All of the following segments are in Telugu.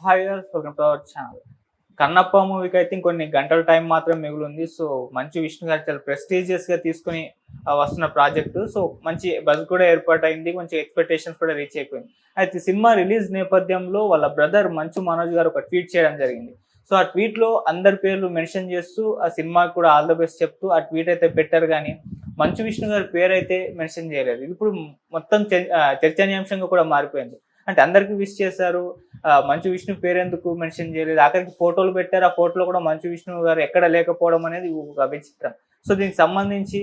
Hi viewers, welcome to our channel. 'Kannappa' మూవీకి అయితే ఇంకొన్ని గంటల టైం మాత్రం మిగిలుంది. సో, మంచు విష్ణు గారు చాలా ప్రెస్టీజియస్‌గా తీసుకొని వస్తున్న ప్రాజెక్టు. సో, మంచి బజ్ కూడా ఏర్పాటయింది. మంచి ఎక్స్‌పెక్టేషన్స్ కూడా రీచ్ అయిపోయింది. అయితే సినిమా రిలీజ్ నేపథ్యంలో వాళ్ళ బ్రదర్ మంచు మనోజ్ గారు ఒక ట్వీట్ చేయడం జరిగింది. సో, ఆ ట్వీట్‌లో అందరి పేర్లు మెన్షన్ చేస్తూ ఆ సినిమాకి కూడా ఆల్ ద బెస్ట్ చెప్తూ ఆ ట్వీట్ అయితే పెట్టారు గానీ, మంచు విష్ణు గారి పేరైతే మెన్షన్ చేయలేదు. ఇది ఇప్పుడు మొత్తం చర్చనీయాంశంగా కూడా మారిపోయింది. అంటే అందరికి విష్ చేశారు. మంచు విష్ణు పేరెందుకు మెన్షన్ చేయలేదు. ఆఖరికి ఫోటోలు పెట్టారు. ఆ ఫోటోలో కూడా మంచు విష్ణు గారు ఎక్కడ లేకపోవడం అనేది ఒక విచిత్రం. సో, దీనికి సంబంధించి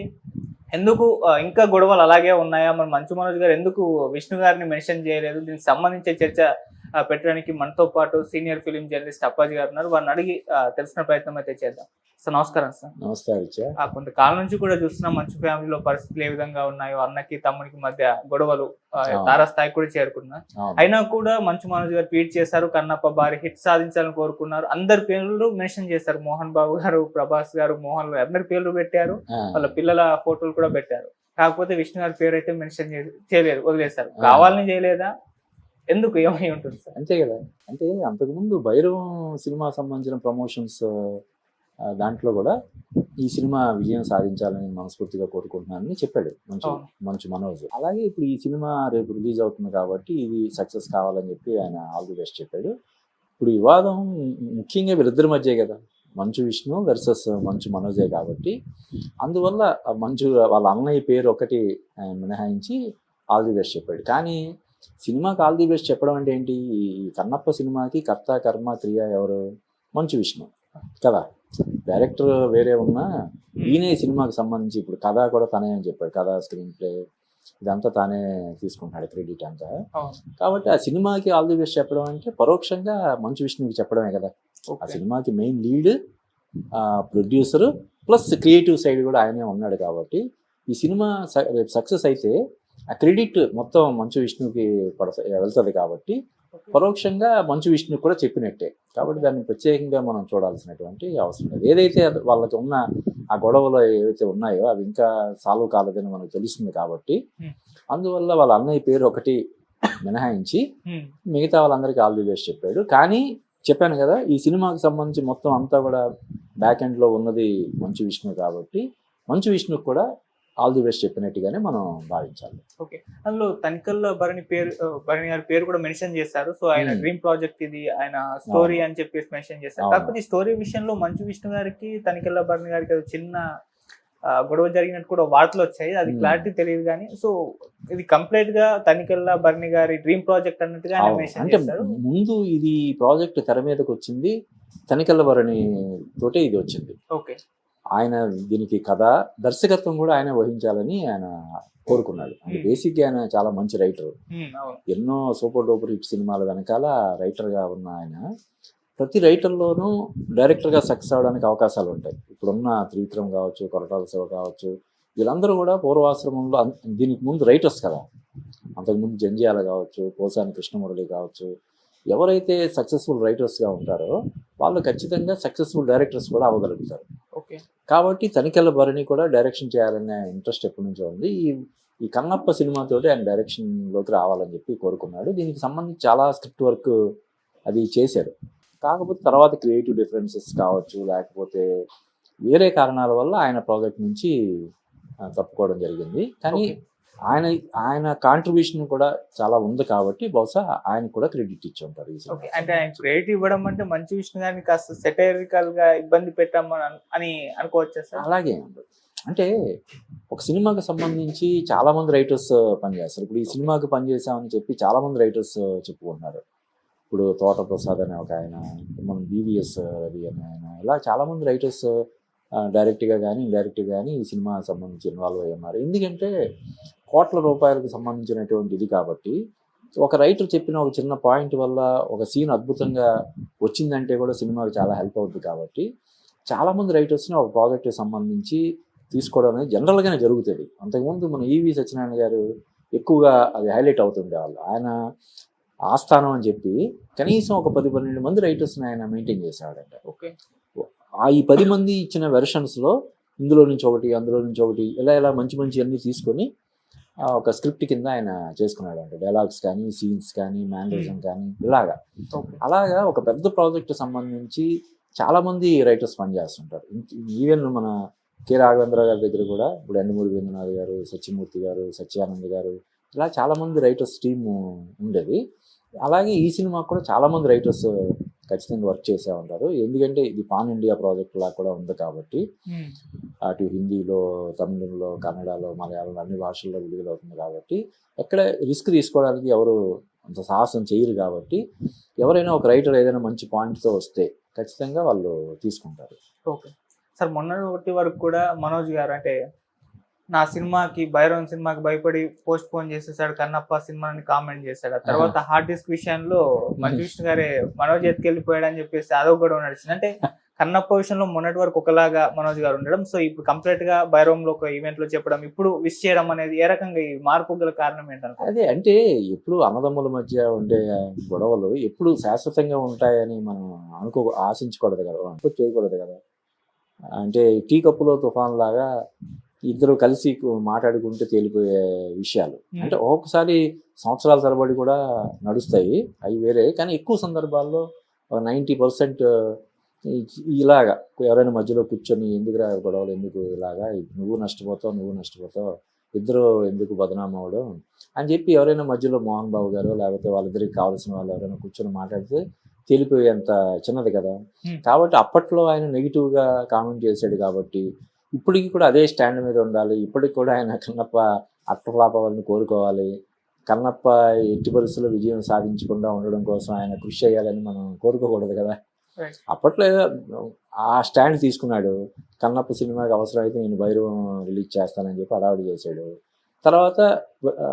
ఎందుకు ఇంకా గొడవలు అలాగే ఉన్నాయా? మరి మంచు మనోజ్ గారు ఎందుకు విష్ణు గారిని మెన్షన్ చేయలేదు? దీనికి సంబంధించే చర్చ పెట్టడానికి మనతో పాటు సీనియర్ ఫిల్మ్ జర్నలిస్ట్ అప్పాజీ గారు ఉన్నారు. వారిని అడిగి తెలిసిన ప్రయత్నం అయితే చేద్దాం. సార్ నమస్కారం సార్. నమస్తే ఆదిత్య. కొంతకాలం నుంచి కూడా చూస్తున్నాం మంచు ఫ్యామిలీలో పరిస్థితులు ఏ విధంగా ఉన్నాయో, అన్నకి తమ్మునికి మధ్య గొడవలు తారాస్థాయికి కూడా చేరుకున్నారు. అయినా కూడా మంచు మనోజ్ గారు ట్వీట్ చేశారు, కన్నప్ప భారీ హిట్ సాధించాలని కోరుకున్నారు. అందరి పేర్లు మెన్షన్ చేశారు. మోహన్ బాబు గారు, ప్రభాస్ గారు, మోహన్ గారు అందరి పేర్లు పెట్టారు. వాళ్ళ పిల్లల ఫోటోలు కూడా పెట్టారు. కాకపోతే విష్ణు గారి పేరు అయితే మెన్షన్ చేయలేదు, వదిలేశారు. కావాలని చేయలేదా? ఎందుకు, ఏమై ఉంటుంది సార్? అంతే కదా. అంటే అంతకుముందు భైరవం సినిమా సంబంధించిన ప్రమోషన్స్ దాంట్లో కూడా ఈ సినిమా విజయం సాధించాలని మనస్ఫూర్తిగా కోరుకుంటున్నానని చెప్పాడు మంచు మనోజ్. అలాగే ఇప్పుడు ఈ సినిమా రేపు రిలీజ్ అవుతుంది కాబట్టి ఇది సక్సెస్ కావాలని చెప్పి ఆయన ఆల్ ది బెస్ట్ చెప్పాడు. ఇప్పుడు వివాదం ముఖ్యంగా వీరిద్దరి మధ్యే కదా, మంచు విష్ణు వర్సెస్ మంచు మనోజే కాబట్టి అందువల్ల మంచు వాళ్ళ అన్నయ్య పేరు ఒకటి మినహాయించి ఆల్ ది బెస్ట్ చెప్పాడు. కానీ సినిమాకి ఆల్ ది బెస్ట్ చెప్పడం అంటే ఏంటి? ఈ కన్నప్ప సినిమాకి కర్త కర్మ క్రియ ఎవరు? మంచు విష్ణు కదా. డైరెక్టర్ వేరే ఉన్నా ఈయనే సినిమాకి సంబంధించి ఇప్పుడు కథ కూడా తనే అని చెప్పాడు. కథ, స్క్రీన్ ప్లే ఇదంతా తానే తీసుకుంటున్నాడు క్రెడిట్ అంతా. కాబట్టి ఆ సినిమాకి ఆల్ ది బెస్ట్ చెప్పడం అంటే పరోక్షంగా మంచు విష్ణుకి చెప్పడమే కదా. ఆ సినిమాకి main lead, producer plus creative side కూడా ఆయనే ఉన్నాడు. కాబట్టి ఈ సినిమా రేపు సక్సెస్ అయితే ఆ క్రెడిట్ మొత్తం మంచు విష్ణుకి వెళ్తుంది. కాబట్టి పరోక్షంగా మంచు విష్ణు కూడా చెప్పినట్టే. కాబట్టి దాన్ని ప్రత్యేకంగా మనం చూడాల్సినటువంటి అవసరం లేదు. ఏదైతే వాళ్ళకి ఉన్న ఆ గొడవలు ఏవైతే ఉన్నాయో అవి ఇంకా సాల్వ్ కాలేదని మనకు తెలుస్తుంది. కాబట్టి అందువల్ల వాళ్ళ అన్నయ్య పేరు ఒకటి మినహాయించి మిగతా వాళ్ళందరికీ ఆల్ ది బెస్ట్ చెప్పాడు. కానీ చెప్పాను కదా, ఈ సినిమాకి సంబంధించి మొత్తం అంతా కూడా బ్యాక్ ఎండ్లో ఉన్నది మంచు విష్ణు. కాబట్టి మంచు విష్ణుకు కూడా ఆల్ ది బెస్ట్ చెప్పినట్టుగానే మనం భావించాలి. ఓకే, అందులో తనికెళ్ళ భరణి గారి పేరు కూడా మెన్షన్ చేశారు. సో, ఆయన డ్రీమ్ ప్రాజెక్ట్ ఇది, ఆయన స్టోరీ అని చెప్పేసి మెన్షన్ చేశారు. కాకపోతే ఈ స్టోరీ విషయంలో మంచు విష్ణు గారికి తనికెళ్ళ భరణి గారికి చిన్న గొడవ జరిగినట్టు కూడా వార్తలు వచ్చాయి. అది క్లారిటీ తెలియదు కానీ, సో ఇది కంప్లీట్ గా తనికెళ్ళ భరణి గారి డ్రీమ్ ప్రాజెక్ట్ అన్నట్టుగా ఆయన మెన్షన్ చేశారు. ముందు ఇది ప్రాజెక్ట్ తెర మీదకి వచ్చింది తనికెళ్ళ భరణి తోటే ఇది వచ్చింది. ఓకే, ఆయన దీనికి కథ, దర్శకత్వం కూడా ఆయన వహించాలని ఆయన కోరుకున్నాడు. అంటే బేసిక్గా ఆయన చాలా మంచి రైటర్. ఎన్నో సూపర్ డూపర్ హిట్ సినిమాల వెనకాల రైటర్గా ఉన్న ఆయన ప్రతి రైటర్లోనూ డైరెక్టర్గా సక్సెస్ అవడానికి అవకాశాలు ఉంటాయి. ఇప్పుడున్న త్రివిక్రమ్ కావచ్చు, కొరటాల శివ కావచ్చు, వీళ్ళందరూ కూడా పూర్వాశ్రమంలో దీనికి ముందు రైటర్స్ కదా. అంతకుముందు జంధ్యాల కావచ్చు, పోసాని కృష్ణమురళి కావచ్చు, ఎవరైతే సక్సెస్ఫుల్ రైటర్స్గా ఉంటారో వాళ్ళు ఖచ్చితంగా సక్సెస్ఫుల్ డైరెక్టర్స్ కూడా అవ్వగలుగుతారు. కాబట్టి తనికెళ్ళ భరణి కూడా డైరెక్షన్ చేయాలనే ఇంట్రెస్ట్ ఎప్పటి నుంచో ఉంది. ఈ కన్నప్ప సినిమాతోటి ఆయన డైరెక్షన్లోకి రావాలని చెప్పి కోరుకున్నాడు. దీనికి సంబంధించి చాలా స్క్రిప్ట్ వర్క్ అది చేశారు. కాకపోతే తర్వాత క్రియేటివ్ డిఫరెన్సెస్ కావచ్చు, లేకపోతే వేరే కారణాల వల్ల ఆయన ప్రాజెక్ట్ నుంచి తప్పుకోవడం జరిగింది. కానీ ఆయన కాంట్రిబ్యూషన్ కూడా చాలా ఉంది కాబట్టి బహుశా ఆయన కూడా క్రెడిట్ ఇచ్చి ఉంటారు. అంటే ఆయన క్రెడిట్ ఇవ్వడం అంటే మంచు విష్ణు గారిని కాస్త సెటైరికల్ గా ఇబ్బంది పెట్టామని అని అనుకోవచ్చా సార్? అలాగే ఉండదు. అంటే ఒక సినిమాకి సంబంధించి చాలా మంది రైటర్స్ పనిచేస్తారు. ఇప్పుడు ఈ సినిమాకి పనిచేసామని చెప్పి చాలా మంది రైటర్స్ చెప్పుకుంటున్నారు. ఇప్పుడు తోట ప్రసాద్ అనే ఒక ఆయన, మనం బీవీఎస్ రవి అనే ఆయన, ఇలా చాలామంది రైటర్స్ డైరెక్ట్గా కానీ ఇండైరెక్ట్గా కానీ ఈ సినిమా సంబంధించి ఇన్వాల్వ్ అయ్యి ఉన్నారు. ఎందుకంటే కోట్ల రూపాయలకు సంబంధించినటువంటి ఇది. కాబట్టి ఒక రైటర్ చెప్పిన ఒక చిన్న పాయింట్ వల్ల ఒక సీన్ అద్భుతంగా వచ్చిందంటే కూడా సినిమాకి చాలా హెల్ప్ అవుతుంది. కాబట్టి చాలామంది రైటర్స్ని ఒక ప్రాజెక్ట్కి సంబంధించి తీసుకోవడం అనేది జనరల్గానే జరుగుతుంది. అంతకుముందు మన ఈవి సత్యనారాయణ గారు ఎక్కువగా అది హైలైట్ అవుతుండేవాళ్ళు. ఆయన ఆస్థానం అని చెప్పి కనీసం ఒక 10-12 మంది రైటర్స్ని ఆయన మెయింటైన్ చేసేవాడంట. ఈ 10 మంది ఇచ్చిన వెర్షన్స్లో ఇందులో నుంచి ఒకటి, అందులో నుంచి ఒకటి, ఇలా మంచి మంచి అన్నీ తీసుకొని ఒక స్క్రిప్ట్ కింద ఆయన చేసుకున్నాడు అంటే డైలాగ్స్ కానీ సీన్స్ కానీ మేనరిజం కానీ ఇలాగా ఓకే. అలాగా ఒక పెద్ద ప్రాజెక్ట్ సంబంధించి చాలామంది రైటర్స్ పనిచేస్తుంటారు. ఈవెన్ మన కె రాఘవేంద్ర గారి దగ్గర కూడా ఇప్పుడు ఎండమూరి వేణునాథ్ గారు, సత్యమూర్తి గారు, సత్యానంద్ గారు ఇలా చాలామంది రైటర్స్ టీమ్ ఉండేది. అలాగే ఈ సినిమాకు కూడా చాలామంది రైటర్స్ ఖచ్చితంగా వర్క్ చేసే ఉంటారు. ఎందుకంటే ఇది పాన్ ఇండియా ప్రాజెక్ట్ లా కూడా ఉంది కాబట్టి అటు హిందీలో, తమిళంలో, కన్నడలో, మలయాళంలో అన్ని భాషల్లో విడుదలవుతుంది కాబట్టి ఎక్కడ రిస్క్ తీసుకోవడానికి ఎవరు అంత సాహసం చేయరు కాబట్టి ఎవరైనా ఒక రైటర్ ఏదైనా మంచి పాయింట్తో వస్తే ఖచ్చితంగా వాళ్ళు తీసుకుంటారు. ఓకే సార్, మొన్నటి వరకు కూడా మనోజ్ గారు అంటే నా సినిమాకి భైరవన్ సినిమాకి భయపడి పోస్ట్ పోన్ చేసేసాడు కన్నప్ప సినిమాని కామెంట్ చేశాడు. ఆ తర్వాత హార్డ్ డిస్క్ విషయంలో మంచు విష్ణు గారే మనోజ్ ఎత్తుకెళ్ళిపోయాడు అని చెప్పేసి అదొక గొడవ నడిచింది. అంటే కన్నప్ప విషయంలో మొన్నటి వరకు ఒకలాగా మనోజ్ గారు ఉండడం, సో ఇప్పుడు కంప్లీట్ గా భైరవంలో ఒక ఈవెంట్ లో చెప్పడం, ఇప్పుడు విష్ చేయడం అనేది ఏ రకంగా ఈ మార్పు గల కారణం ఏంటంటే? అదే అంటే ఎప్పుడు అన్నదమ్ముల మధ్య ఉండే గొడవలు ఎప్పుడు శాశ్వతంగా ఉంటాయని మనం ఆశించకూడదు కదా, చేయకూడదు కదా. అంటే టీ కప్పులో తుఫాన్ లాగా ఇద్దరు కలిసి మాట్లాడుకుంటే తేలిపోయే విషయాలు అంటే ఒక్కొక్కసారి సంవత్సరాల తరబడి కూడా నడుస్తాయి, అవి వేరే. కానీ ఎక్కువ సందర్భాల్లో 90% ఇలాగా ఎవరైనా మధ్యలో కూర్చొని ఎందుకురా గొడవలు, ఎందుకు ఇలాగా, నువ్వు నష్టపోతావు, ఇద్దరు ఎందుకు బదనాం అవ్వడం అని చెప్పి ఎవరైనా మధ్యలో మోహన్ బాబు గారు లేకపోతే వాళ్ళిద్దరికి కావాల్సిన వాళ్ళు ఎవరైనా కూర్చొని మాట్లాడితే తేలిపోయేంత చిన్నది కదా. కాబట్టి అప్పట్లో ఆయన నెగిటివ్గా కామెంట్ చేశాడు కాబట్టి ఇప్పటికి కూడా అదే స్టాండ్ మీద ఉండాలి. ఇప్పటికి కూడా ఆయన కన్నప్ప అట్టఫ్లాప్ అవ్వాలని కోరుకోవాలి. కన్నప్ప ఎట్టి పరిస్థితుల్లో విజయం సాధించకుండా ఉండడం కోసం ఆయన కృషి చేయాలని మనం కోరుకోకూడదు కదా. అప్పట్లో ఆ స్టాండ్ తీసుకున్నాడు. కన్నప్ప సినిమాకి అవసరమైతే నేను భైరవం రిలీజ్ చేస్తానని చెప్పి అడావిడి చేశాడు. తర్వాత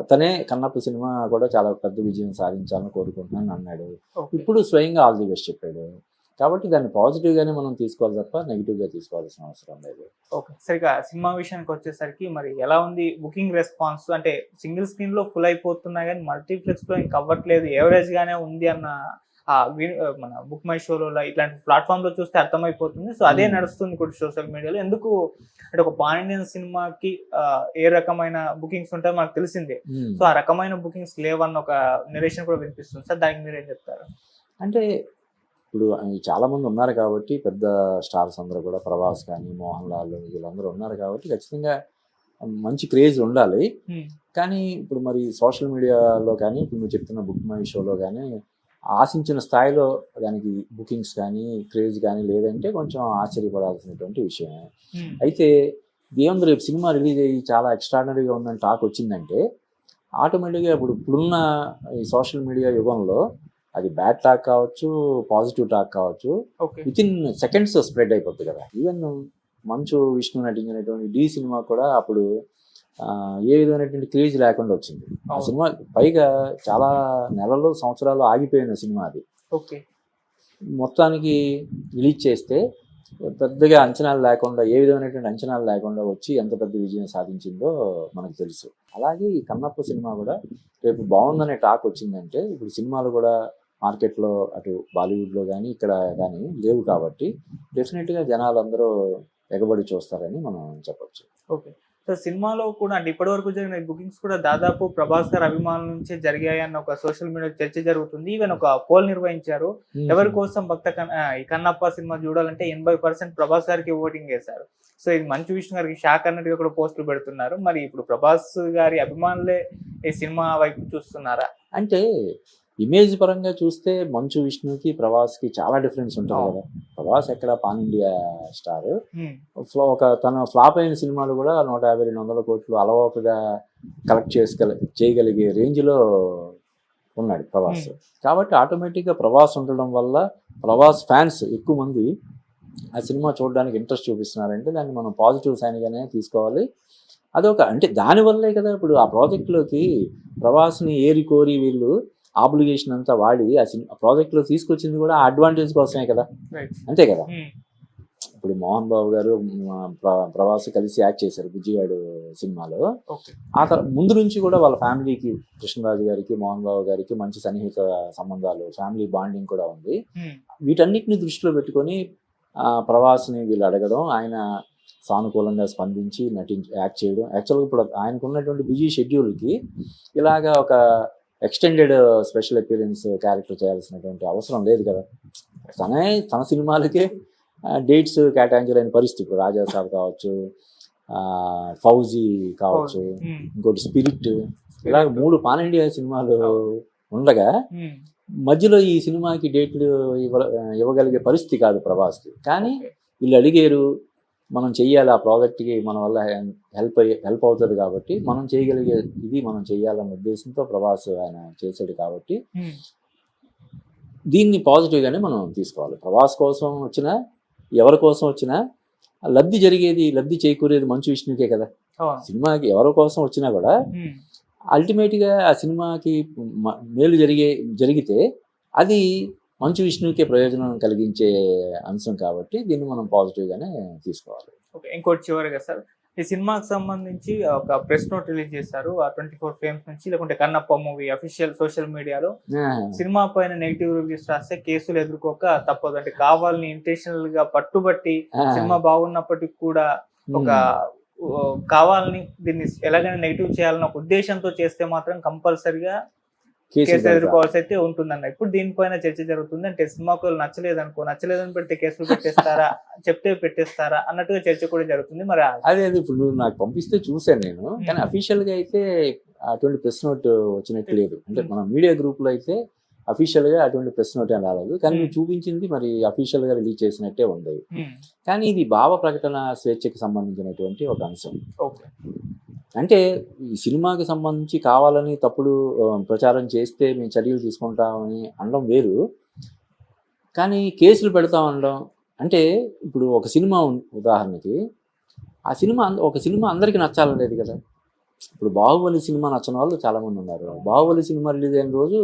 తనే కన్నప్ప సినిమా కూడా చాలా పెద్ద విజయం సాధించాలని కోరుకుంటున్నాను అన్నాడు. ఇప్పుడు స్వయంగా ఆల్ ది బెస్ట్ చెప్పాడు. కాబట్టి దాన్ని పాజిటివ్గానే మనం తీసుకోవాలి తప్ప నెగిటివ్గా తీసుకోవాల్సిన అవసరం లేదు. ఓకే, సరిగా సినిమా విషయానికి వచ్చేసరికి మరి ఎలా ఉంది బుకింగ్ రెస్పాన్స్? అంటే సింగిల్ స్క్రీన్లో ఫుల్ అయిపోతున్నాయి కానీ మల్టీప్లెక్స్లో ఇంకా అవ్వట్లేదు, యావరేజ్గానే ఉంది అన్న మన బుక్ మై షోలో ఇట్లాంటి ప్లాట్ఫామ్లో చూస్తే అర్థమైపోతుంది. సో అదే నడుస్తుంది కూడా సోషల్ మీడియాలో. ఎందుకు అంటే ఒక పాన్ ఇండియన్ సినిమాకి ఏ రకమైన బుకింగ్స్ ఉంటాయో మనకు తెలిసిందే. సో ఆ రకమైన బుకింగ్స్ లేవన్న ఒక నిరేషన్ కూడా వినిపిస్తుంది సార్, దానికి మీరు ఏం చెప్తారు? అంటే ఇప్పుడు చాలామంది ఉన్నారు కాబట్టి పెద్ద స్టార్స్ అందరూ కూడా, ప్రభాస్ కానీ మోహన్ లాల్ వీళ్ళందరూ ఉన్నారు కాబట్టి ఖచ్చితంగా మంచి క్రేజ్ ఉండాలి. కానీ ఇప్పుడు మరి సోషల్ మీడియాలో కానీ ఇప్పుడు నువ్వు చెప్తున్న బుక్ మై షోలో కానీ ఆశించిన స్థాయిలో దానికి బుకింగ్స్ కానీ క్రేజ్ కానీ లేదంటే కొంచెం ఆశ్చర్యపడాల్సినటువంటి విషయమే. అయితే దేవుంది రేపు సినిమా రిలీజ్ అయ్యి చాలా ఎక్స్ట్రాడినరీగా ఉందని టాక్ వచ్చిందంటే ఆటోమేటిక్గా ఇప్పుడున్న ఈ సోషల్ మీడియా యుగంలో అది బ్యాడ్ టాక్ కావచ్చు, పాజిటివ్ టాక్ కావచ్చు, విత్ ఇన్ సెకండ్స్ స్ప్రెడ్ అయిపోతుంది కదా. ఈవెన్ మంచు విష్ణు నటించినటువంటి డి సినిమా కూడా అప్పుడు ఏ విధమైనటువంటి క్రేజ్ లేకుండా వచ్చింది. ఆ సినిమా పైగా చాలా నెలలు సంవత్సరాలు ఆగిపోయిన సినిమా అది. మొత్తానికి రిలీజ్ చేస్తే పెద్దగా అంచనాలు లేకుండా, ఏ విధమైనటువంటి అంచనాలు లేకుండా వచ్చి ఎంత పెద్ద విజయం సాధించిందో మనకు తెలుసు. అలాగే ఈ కన్నప్ప సినిమా కూడా రేపు బాగుందనే టాక్ వచ్చిందంటే ఇప్పుడు సినిమాలు కూడా మార్కెట్లో అటు బాలీవుడ్లో కానీ ఇక్కడ కానీ లేవు కాబట్టి డెఫినెట్గా జనాలు అందరూ ఎగబడి చూస్తారని మనం చెప్పచ్చు. ఓకే, సో సినిమాలో కూడా అంటే ఇప్పటివరకు జరిగిన బుకింగ్స్ కూడా దాదాపు ప్రభాస్ గారి అభిమానుల నుంచే జరిగాయన్న ఒక సోషల్ మీడియా చర్చ జరుగుతుంది. ఈవెన్ ఒక పోల్ నిర్వహించారు, ఎవరి కోసం ఈ కన్నప్ప సినిమా చూడాలంటే 80% ప్రభాస్ గారికి ఓటింగ్ వేశారు. సో ఇది మంచు విష్ణు గారికి షాక్ అన్నట్టుగా కూడా పోస్టులు పెడుతున్నారు. మరి ఇప్పుడు ప్రభాస్ గారి అభిమానులే ఈ సినిమా వైపు చూస్తున్నారా? అంటే ఇమేజ్ పరంగా చూస్తే మంచు విష్ణుకి ప్రభాస్కి చాలా డిఫరెన్స్ ఉంటుంది కదా. ప్రభాస్ ఎక్కడ పాన్ ఇండియా స్టార్, తన ఫ్లాప్ అయిన సినిమాలు కూడా 150-200 కోట్లు అలవోకగా కలెక్ట్ చేయగలిగే రేంజ్లో ఉన్నాడు ప్రభాస్. కాబట్టి ఆటోమేటిక్గా ప్రభాస్ ఉండడం వల్ల ప్రభాస్ ఫ్యాన్స్ ఎక్కువ మంది ఆ సినిమా చూడడానికి ఇంట్రెస్ట్ చూపిస్తున్నారంటే దాన్ని మనం పాజిటివ్ సైన్గానే తీసుకోవాలి. అదొక అంటే దానివల్లే కదా ఇప్పుడు ఆ ప్రాజెక్టులోకి ప్రభాస్ని ఏరి కోరి వీళ్ళు ఆబ్లిగేషన్ అంతా వాడి ఆ ప్రాజెక్ట్లో తీసుకొచ్చింది కూడా అడ్వాంటేజ్ కోసమే కదా, అంతే కదా. ఇప్పుడు మోహన్ బాబు గారు ప్రభాస్ కలిసి యాక్ట్ చేశారు బుజ్జిగాడు సినిమాలో. ఆ ముందు నుంచి కూడా వాళ్ళ ఫ్యామిలీకి, కృష్ణరాజు గారికి మోహన్ బాబు గారికి మంచి సన్నిహిత సంబంధాలు, ఫ్యామిలీ బాండింగ్ కూడా ఉంది. వీటన్నిటిని దృష్టిలో పెట్టుకొని ప్రభాస్ని వీళ్ళు అడగడం, ఆయన సానుకూలంగా స్పందించి యాక్ట్ చేయడం. యాక్చువల్గా ఇప్పుడు ఆయనకు ఉన్నటువంటి బిజీ షెడ్యూల్కి ఇలాగా ఒక ఎక్స్టెండెడ్ స్పెషల్ అపియరెన్స్ క్యారెక్టర్ చేయాల్సినటువంటి అవసరం లేదు కదా. తన సినిమాలకే డేట్స్ కేటాయించలేని పరిస్థితి. ఇప్పుడు రాజాసాబ్ కావచ్చు, ఫౌజీ కావచ్చు, ఇంకోటి స్పిరిట్, ఇలా 3 పాన్ ఇండియా సినిమాలు ఉండగా మధ్యలో ఈ సినిమాకి డేట్లు ఇవ్వగలిగే పరిస్థితి కాదు ప్రభాస్కి. కానీ వీళ్ళు అడిగారు, మనం చెయ్యాలి, ఆ ప్రాజెక్ట్కి మన వల్ల హెల్ప్ అవుతుంది కాబట్టి మనం చేయగలిగే ఇది మనం చెయ్యాలన్న ఉద్దేశంతో ప్రభాస్ ఆయన చేశాడు కాబట్టి దీన్ని పాజిటివ్గానే మనం తీసుకోవాలి. ప్రభాస్ కోసం వచ్చినా ఎవరి కోసం వచ్చినా లబ్ధి చేకూరేది మంచు విష్ణుకే కదా. సినిమాకి ఎవరి కోసం వచ్చినా కూడా అల్టిమేట్గా ఆ సినిమాకి మేలు జరిగితే అది మంచు విష్ణుకే ప్రయోజనం కలిగించే అంశం కాబట్టి దీన్ని మనం పాజిటివ్గానే తీసుకోవాలి. ఓకే, ఇంకోటి చివరిగా సార్, ఈ సినిమాకి సంబంధించి ఒక ప్రెస్ నోట్ రిలీజ్ చేశారు. ఆ 24 ఫ్రేమ్స్ నుంచి, లేకుంటే కన్నప్ప మూవీ అఫీషియల్ సోషల్ మీడియాలో సినిమా పైన నెగిటివ్ రివ్యూస్ రాస్తే కేసులు ఎదుర్కోక తప్పదు, అంటే కావాలని ఇంటెన్షనల్ గా పట్టుబట్టి సినిమా బాగున్నప్పటికీ కూడా ఒక కావాలని దీన్ని ఎలాగైనా నెగిటివ్ చేయాలన్న ఒక ఉద్దేశంతో చేస్తే మాత్రం కంపల్సరిగా కేసు ఎదుర్కోవాల్సి అయితే ఉంటుందన్న. ఇప్పుడు దీనిపైన చర్చ జరుగుతుంది. అంటే సినిమాకు నచ్చలేదని పెడితే కేసులు పెట్టేస్తారా, చెప్తే పెట్టేస్తారా అన్నట్టుగా చర్చ కూడా జరుగుతుంది. మరి అదే ఇప్పుడు నువ్వు నాకు పంపిస్తే చూశాను నేను, కానీ అఫీషియల్ గా అయితే అటువంటి ప్రెస్ నోట్ వచ్చినట్టు లేదు. అంటే మన మీడియా గ్రూప్ లో అయితే అఫీషియల్ గా అటువంటి ప్రెస్ నోట్ ఏం రాలేదు, కానీ నువ్వు చూపించింది మరి అఫీషియల్ గా రిలీజ్ చేసినట్టే ఉంది. కానీ ఇది భావ ప్రకటన స్వేచ్ఛకి సంబంధించినటువంటి ఒక అంశం. అంటే ఈ సినిమాకి సంబంధించి కావాలని తప్పుడు ప్రచారం చేస్తే మేము చర్యలు తీసుకుంటామని అనడం వేరు, కానీ కేసులు పెడతామనడం అంటే ఇప్పుడు ఒక సినిమా ఉదాహరణకి ఒక సినిమా అందరికీ నచ్చాలని లేదు కదా. ఇప్పుడు బాహుబలి సినిమా నచ్చని వాళ్ళు చాలామంది ఉన్నారు. బాహుబలి సినిమా రిలీజ్ అయిన రోజు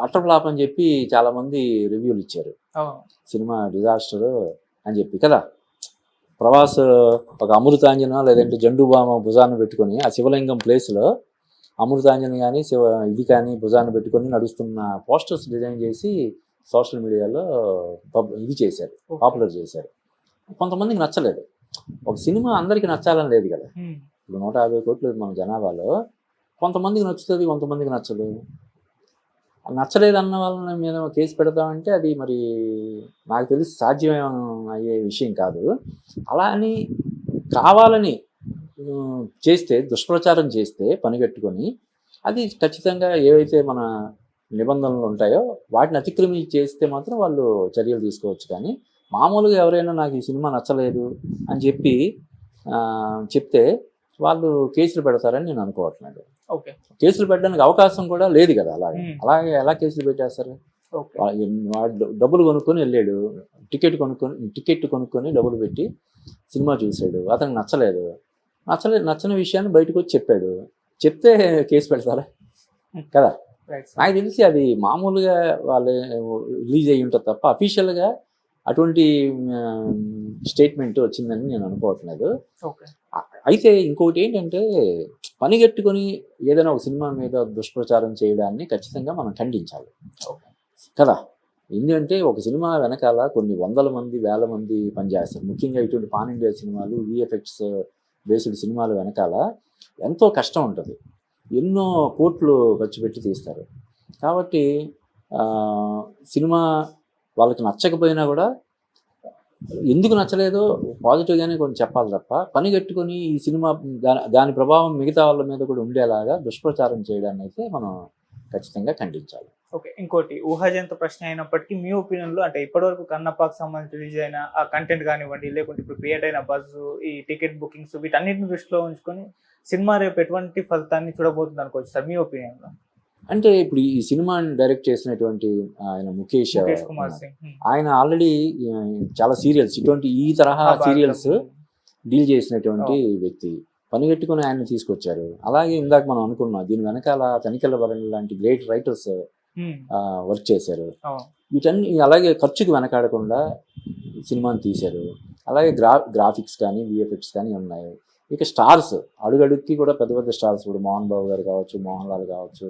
అటర్ ఫ్లాప్ అని చెప్పి చాలామంది రివ్యూలు ఇచ్చారు, సినిమా డిజాస్టర్ అని చెప్పి కదా. ప్రభాస్ ఒక అమృతాంజన లేదంటే జండుబామ భుజాన్ని పెట్టుకొని ఆ శివలింగం ప్లేస్లో అమృతాంజన కానీ ఇది కానీ భుజాన్ని పెట్టుకొని నడుస్తున్న పోస్టర్స్ డిజైన్ చేసి సోషల్ మీడియాలో ఇది చేశారు, పాపులర్ చేశారు. కొంతమందికి నచ్చలేదు. ఒక సినిమా అందరికీ నచ్చాలని లేదు కదా. ఇప్పుడు 150 కోట్లు మన జనాభాలో కొంతమందికి నచ్చుతుంది, కొంతమందికి నచ్చదు. నచ్చలేదు అన్న వాళ్ళ మీద కేసు పెడతామంటే అది మరి నాకు తెలిసి సాధ్యం అయ్యే విషయం కాదు. అలా అని కావాలని చేస్తే, దుష్ప్రచారం చేస్తే పనిగట్టుకొని అది ఖచ్చితంగా ఏవైతే మన నిబంధనలు ఉంటాయో వాటిని అతిక్రమించి చేస్తే మాత్రం వాళ్ళు చర్యలు తీసుకోవచ్చు. కానీ మామూలుగా ఎవరైనా నాకు ఈ సినిమా నచ్చలేదు అని చెప్తే వాళ్ళు కేసులు పెడతారని నేను అనుకోవట్లేదు. కేసులు పెట్టడానికి అవకాశం కూడా లేదు కదా. అలాగే ఎలా కేసులు పెట్టేస్తారు? డబ్బులు కొనుక్కొని వెళ్ళాడు, టికెట్ కొనుక్కొని డబ్బులు పెట్టి సినిమా చూశాడు, అతనికి నచ్చని విషయాన్ని బయటకు వచ్చి చెప్తే కేసు పెడతారా కదా. నాకు తెలిసి అది మామూలుగా వాళ్ళు రిలీజ్ అయ్యి ఉంటుంది తప్ప అఫీషియల్గా అటువంటి స్టేట్మెంట్ వచ్చిందని నేను అనుకోవట్లేదు. అయితే ఇంకొకటి ఏంటంటే పనిగట్టుకొని ఏదైనా ఒక సినిమా మీద దుష్ప్రచారం చేయడాన్ని ఖచ్చితంగా మనం ఖండించాలి కదా. ఎందుకంటే ఒక సినిమా వెనకాల కొన్ని వందల మంది, వేల మంది పనిచేస్తారు. ముఖ్యంగా ఇటువంటి పాన్ ఇండియా సినిమాలు, విఎఫ్ఎక్స్ బేస్డ్ సినిమాలు వెనకాల ఎంతో కష్టం ఉంటుంది. ఎన్నో కోట్లు ఖర్చు పెట్టి తీస్తారు. కాబట్టి సినిమా వాళ్ళకి నచ్చకపోయినా కూడా ఎందుకు నచ్చలేదో పాజిటివ్గానే కొంచెం చెప్పాలి తప్ప పని కట్టుకొని ఈ సినిమా దాని ప్రభావం మిగతా వాళ్ళ మీద కూడా ఉండేలాగా దుష్ప్రచారం చేయడాన్ని అయితే మనం ఖచ్చితంగా ఖండించాలి. ఓకే, ఇంకోటి ఊహాజనిత ప్రశ్న అయినప్పటికీ మీ ఒపీనియన్లో, అంటే ఇప్పటివరకు కన్నప్పకి సంబంధించి రిలీజ్ అయిన ఆ కంటెంట్ కానివ్వండి, లేకుంటే ఇప్పుడు క్రియేట్ అయిన బజ్, ఈ టికెట్ బుకింగ్స్, వీటన్నిటిని దృష్టిలో ఉంచుకొని సినిమా రేపు ఎటువంటి ఫలితాన్ని చూడబోతుంది అనుకోవచ్చు సార్ మీ ఒపీనియన్లో? అంటే ఇప్పుడు ఈ సినిమాని డైరెక్ట్ చేసినటువంటి ఆయన ముఖేష్ కుమార్ సింగ్, ఆయన ఆల్రెడీ చాలా సీరియల్స్, ఈ తరహా సీరియల్స్ డీల్ చేసినటువంటి వ్యక్తి. పనిగట్టుకుని ఆయన తీసుకొచ్చారు. అలాగే ఇందాక మనం అనుకున్నాం, దీని వెనకాల తనికెళ్ళ వరణి లాంటి గ్రేట్ రైటర్స్ వర్క్ చేశారు. వీటన్ని అలాగే ఖర్చుకు వెనకాడకుండా సినిమాని తీశారు. అలాగే గ్రాఫిక్స్ కానీ విఎఫ్ఎక్స్ కానీ ఉన్నాయి. ఇక స్టార్స్ అడుగడుక్కి కూడా పెద్ద పెద్ద స్టార్స్, ఇప్పుడు మోహన్ బాబు గారు కావచ్చు, మోహన్ లాల్ కావచ్చు,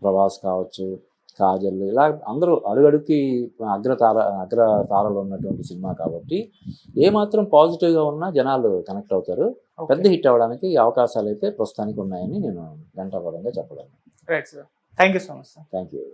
ప్రభాస్ కావచ్చు, కాజల్, ఇలా అందరూ అడుగడుక్కి అగ్ర తారలు ఉన్నటువంటి సినిమా కాబట్టి ఏమాత్రం పాజిటివ్గా ఉన్నా జనాలు కనెక్ట్ అవుతారు. పెద్ద హిట్ అవ్వడానికి అవకాశాలు అయితే ప్రస్తుతానికి ఉన్నాయని నేను గంటాపరంగా చెప్పగలను. Right sir, thank you so much sir. Thank you.